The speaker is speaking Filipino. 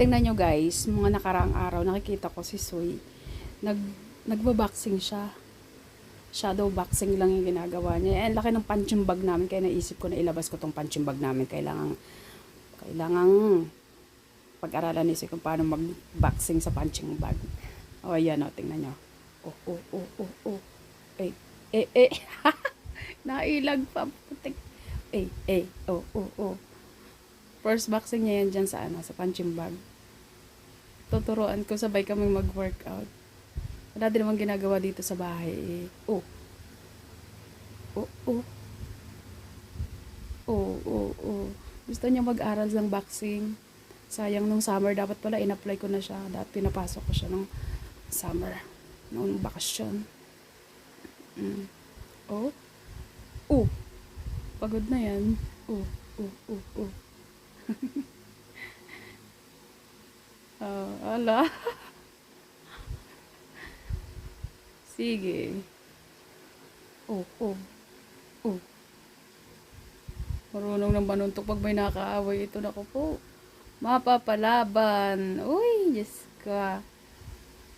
Tingnan nyo guys, mga nakaraang araw, nakikita ko si Soy, nag, nagbaboxing siya. Shadow boxing lang yung ginagawa niya. Eh, laki ng punching bag namin, kaya naisip ko na ilabas ko tong punching bag namin. Kailangang pag-aralan ni Soy kung paano mag-boxing sa punching bag. O, ayan o, tingnan nyo. Oh. Eh. Nailag pa. Putik. Oh. First boxing niya yan dyan sa punching bag. Tuturuan ko, sabay kaming mag-workout. Wala din naman ginagawa dito sa bahay eh. Oh. Gusto niya mag-aral ng boxing. Sayang nung summer, dapat pala in-apply ko na siya. Dati pinapasok ko siya nung summer. Noong bakasyon. Pagod na yan. Ala. Sige. Oh. Marunong ng manuntok pag may nakaaway. Ito na ko po. Mapapalaban. Uy, Diyos ka.